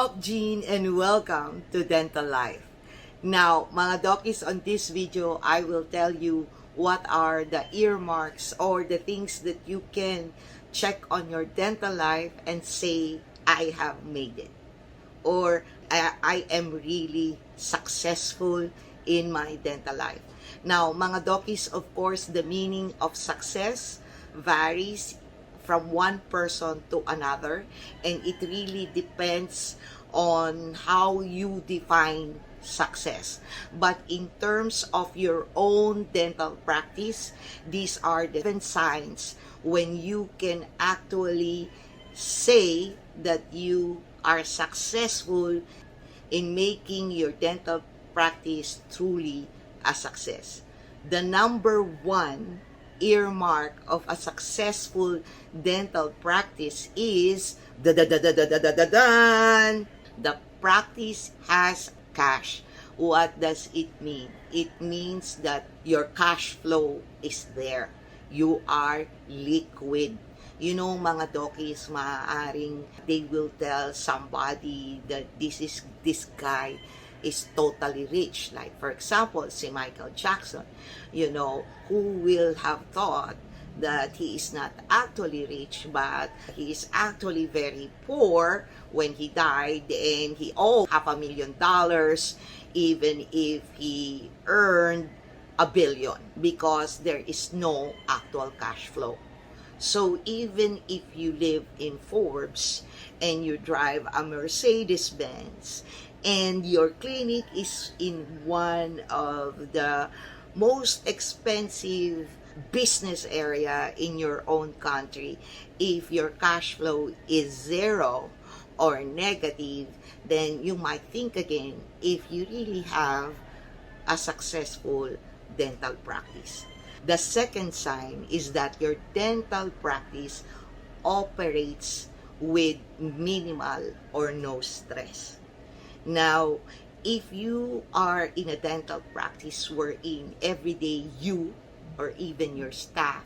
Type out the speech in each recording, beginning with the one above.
docjean and welcome to Dental Life. Now, mga dockies, on this video, I will tell you what are the earmarks or the things that you can check on your dental life and say, I have made it. Or I am really successful in my dental life. Now, mga dockies, of course, the meaning of success varies from one person to another, and it really depends on how you define success. But in terms of your own dental practice, these are the different signs when you can actually say that you are successful in making your dental practice truly a success. The number one earmark of a successful dental practice is the practice has cash. What does it mean? It means that your cash flow is there. You are liquid. You know, mga dockies, maaaring they will tell somebody that this guy is totally rich. Like, for example, si Michael Jackson, you know, who will have thought that he is not actually rich, but he is actually very poor when he died, and he owed $500,000 even if he earned $1 billion, because there is no actual cash flow. So even if you live in Forbes and you drive a Mercedes-Benz and your clinic is in one of the most expensive business area in your own country, if your cash flow is zero or negative, then you might think again if you really have a successful dental practice. The second sign is that your dental practice operates with minimal or no stress. Now, if you are in a dental practice wherein every day you or even your staff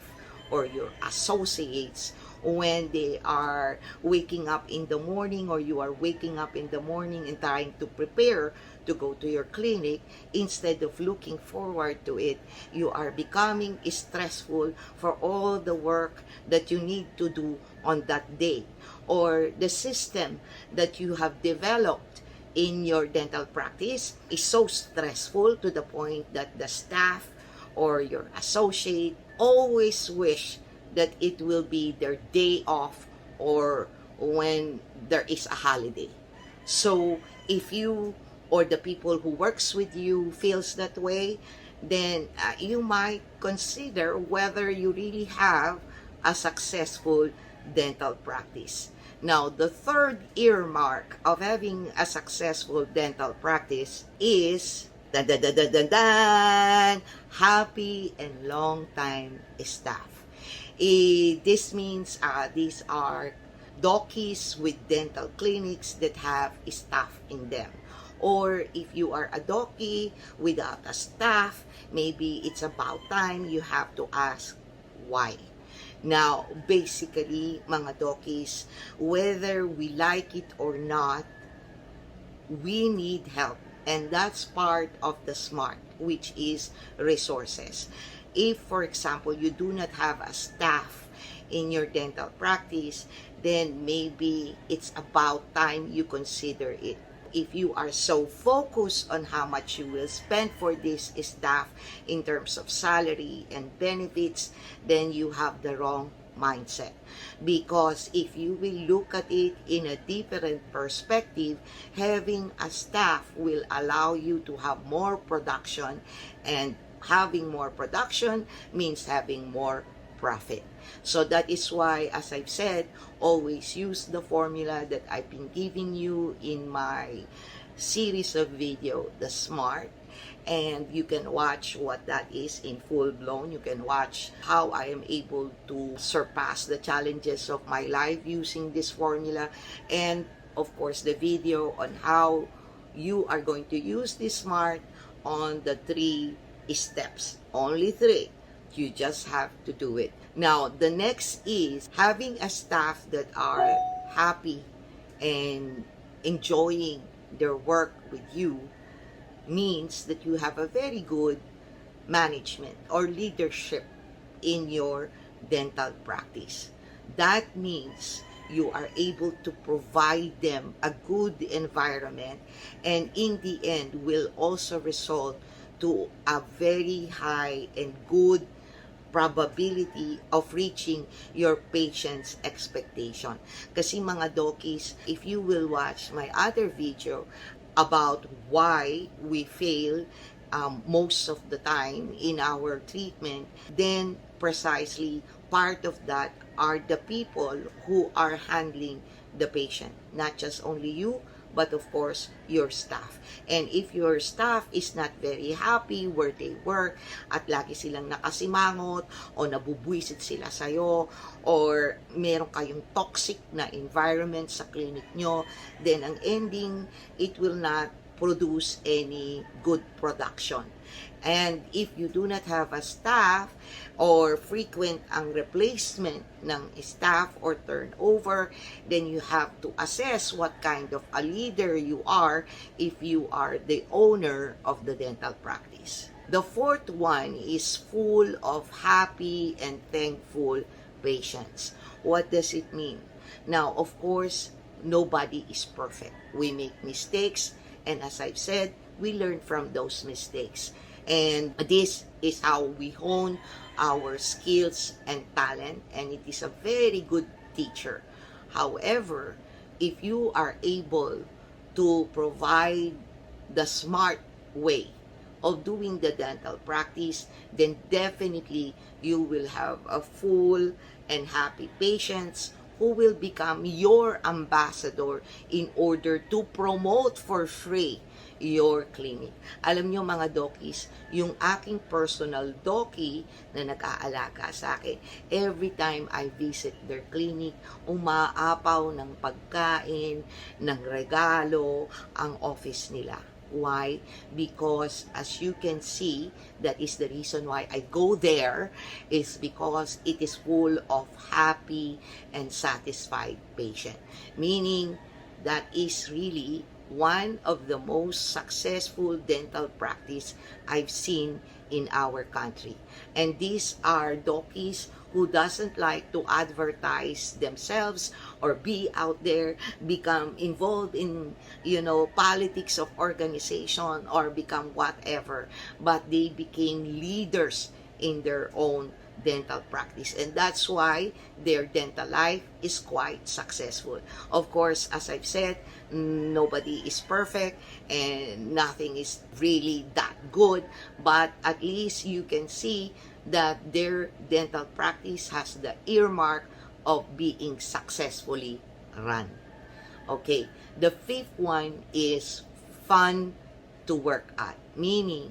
or your associates, when they are waking up in the morning, or you are waking up in the morning and trying to prepare to go to your clinic, instead of looking forward to it, you are becoming stressful for all the work that you need to do on that day, or the system that you have developed in your dental practice is so stressful to the point that the staff or your associate always wish that it will be their day off or when there is a holiday. So if you or the people who works with you feels that way, then you might consider whether you really have a successful dental practice. Now, the third earmark of having a successful dental practice is happy and long time staff. This means these are dockies with dental clinics that have staff in them. Or if you are a docky without a staff, maybe it's about time you have to ask why. Now, basically, mga dockies, whether we like it or not, we need help. And that's part of the SMART, which is resources. If, for example, you do not have a staff in your dental practice, then maybe it's about time you consider it. If you are so focused on how much you will spend for this staff in terms of salary and benefits, then you have the wrong mindset. Because if you will look at it in a different perspective, having a staff will allow you to have more production, and having more production means having more profit. So that is why, as I've said, always use the formula that I've been giving you in my series of video, the SMART. And you can watch what that is in full blown. You can watch how I am able to surpass the challenges of my life using this formula. And of course, the video on how you are going to use this SMART on the 3 steps. Only 3. You just have to do it. Now, the next is having a staff that are happy and enjoying their work with you means that you have a very good management or leadership in your dental practice. That means you are able to provide them a good environment, and in the end will also result to a very high and good probability of reaching your patient's expectation. Kasi mga dokis, if you will watch my other video about why we fail most of the time in our treatment, then precisely part of that are the people who are handling the patient, not just only you, but of course your staff. And if your staff is not very happy where they work at lagi silang nakasimangot o nabubwisit sila sa'yo or meron kayong toxic na environment sa clinic nyo, then ang ending, it will not produce any good production. And if you do not have a staff or frequent ang replacement ng staff or turnover, then you have to assess what kind of a leader you are if you are the owner of the dental practice. The fourth one is full of happy and thankful patients. What does it mean? Now, of course, nobody is perfect. We make mistakes, and as I've said, we learn from those mistakes. And this is how we hone our skills and talent, and it is a very good teacher. However, if you are able to provide the smart way of doing the dental practice, then definitely you will have a full and happy patients who will become your ambassador in order to promote for free your clinic. Alam nyo mga dokis, yung aking personal doki na nag-aalaga sa akin, every time I visit their clinic, umaapaw ng pagkain, ng regalo, ang office nila. Why? Because as you can see, that is the reason why I go there, is because it is full of happy and satisfied patient. Meaning, that is really one of the most successful dental practice I've seen in our country. And these are dokis who doesn't like to advertise themselves or be out there, become involved in, politics of organization or become whatever, but they became leaders in their own dental practice, and that's why their dental life is quite successful. Of course, as I've said, nobody is perfect and nothing is really that good, but at least you can see that their dental practice has the earmark of being successfully run. Okay, the fifth one is fun to work at, meaning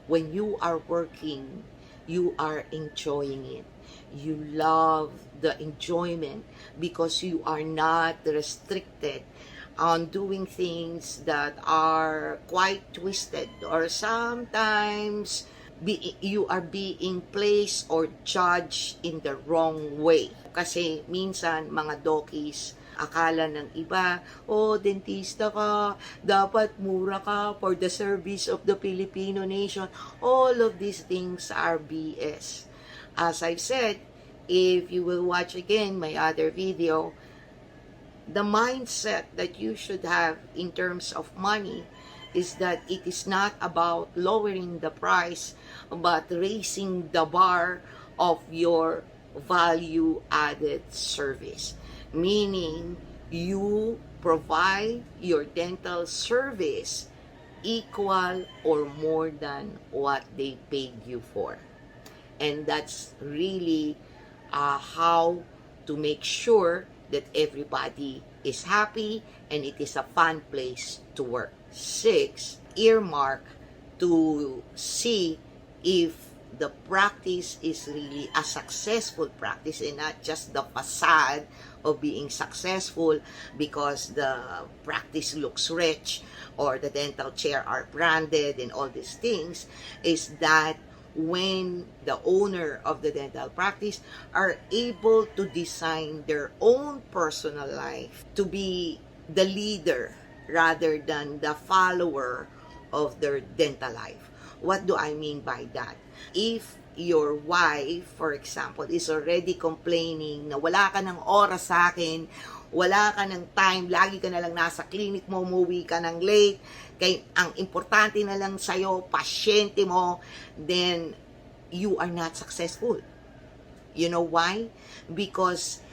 when you are working, you are enjoying it. You love the enjoyment because you are not restricted on doing things that are quite twisted, or sometimes you are being placed or judged in the wrong way. Kasi minsan mga dokis, akala ng iba, dentista ka, dapat mura ka for the service of the Filipino nation. All of these things are BS. As I've said, if you will watch again my other video, the mindset that you should have in terms of money is that it is not about lowering the price, but raising the bar of your value-added service. Meaning, you provide your dental service equal or more than what they paid you for. And that's really how to make sure that everybody is happy and it is a fun place to work. 6, earmark to see if the practice is really a successful practice and not just the facade of being successful because the practice looks rich or the dental chair are branded and all these things, is that when the owner of the dental practice are able to design their own personal life to be the leader rather than the follower of their dental life. What do I mean by that? If your wife, for example, is already complaining na wala ka ng oras sa akin, wala ka ng time, lagi ka na lang nasa clinic mo, umuwi ka ng late, kay ang importante na lang sa'yo, pasyente mo, then you are not successful. You know why? Because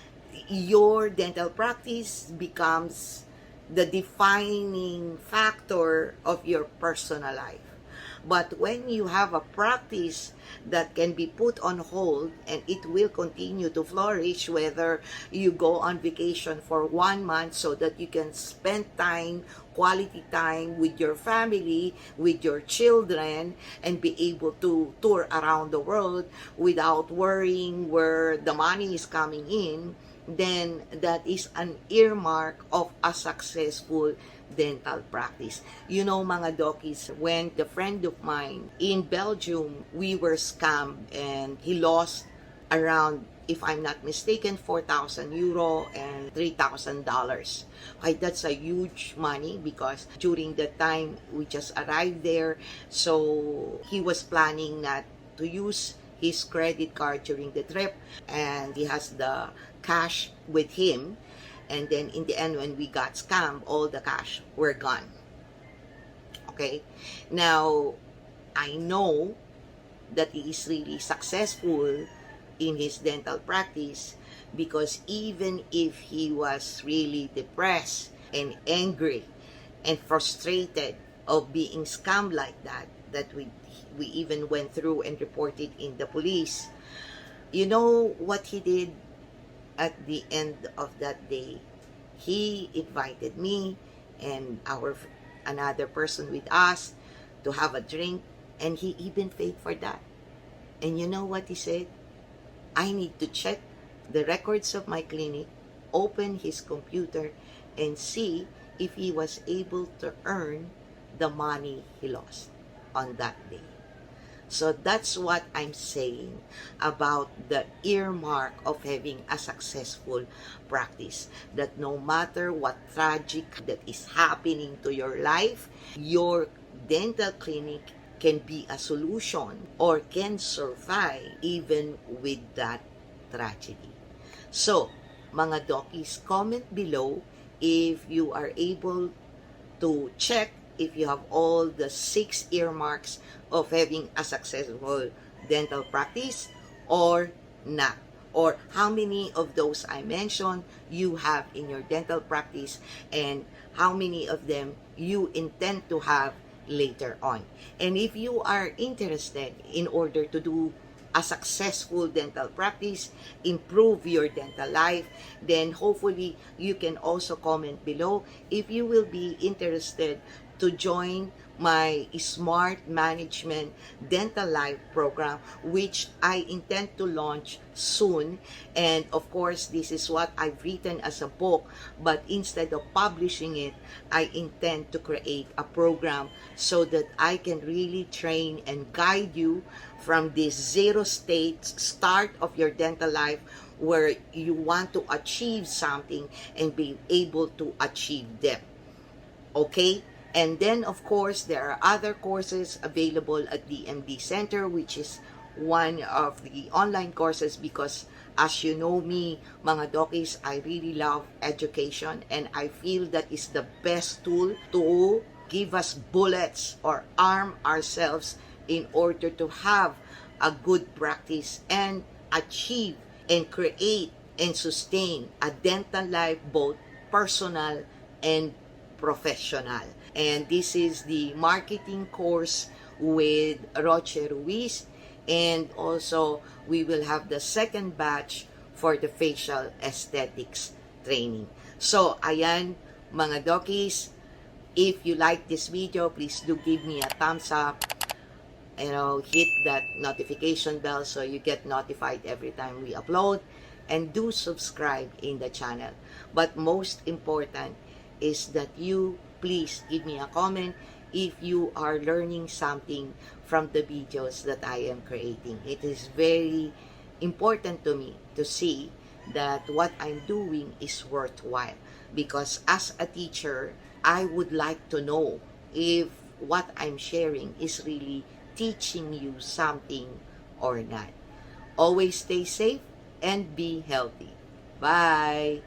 your dental practice becomes the defining factor of your personal life. But when you have a practice that can be put on hold and it will continue to flourish, whether you go on vacation for 1 month so that you can spend time, quality time with your family, with your children, and be able to tour around the world without worrying where the money is coming in, then that is an earmark of a successful dental practice. You know, mga dokies, when the friend of mine in Belgium, we were scammed and he lost around, if I'm not mistaken, 4,000 euro and $3,000. Okay, that's a huge money because during the time we just arrived there, so he was planning not to use his credit card during the trip, and he has the cash with him. And then in the end, when we got scammed, all the cash were gone. Okay? Now, I know that he is really successful in his dental practice because even if he was really depressed and angry and frustrated of being scammed like that, that we even went through and reported in the police, you know what he did? At the end of that day, he invited me and another person with us to have a drink, and he even paid for that. And you know what he said? I need to check the records of my clinic, open his computer, and see if he was able to earn the money he lost on that day. So that's what I'm saying about the earmark of having a successful practice. That no matter what tragic that is happening to your life, your dental clinic can be a solution or can survive even with that tragedy. So, mga dokies, comment below if you are able to check if you have all the 6 earmarks of having a successful dental practice or not, or how many of those I mentioned you have in your dental practice and how many of them you intend to have later on. And if you are interested in order to do a successful dental practice, improve your dental life, then hopefully you can also comment below if you will be interested to join my Smart Management Dental Life program, which I intend to launch soon. And of course, this is what I've written as a book, but instead of publishing it, I intend to create a program so that I can really train and guide you from this zero state start of your dental life, where you want to achieve something and be able to achieve them. Okay? And then, of course, there are other courses available at the MD Center, which is one of the online courses because, as you know me, mga dokis, I really love education, and I feel that is the best tool to give us bullets or arm ourselves in order to have a good practice and achieve and create and sustain a dental life, both personal and professional. And this is the marketing course with Roche Ruiz, and also we will have the second batch for the facial aesthetics training. So ayan mga dokis, if you like this video, please do give me a thumbs up, hit that notification bell so you get notified every time we upload, and do subscribe in the channel. But most important is that you please give me a comment if you are learning something from the videos that I am creating. It is very important to me to see that what I'm doing is worthwhile, because as a teacher, I would like to know if what I'm sharing is really teaching you something or not. Always stay safe and be healthy. Bye!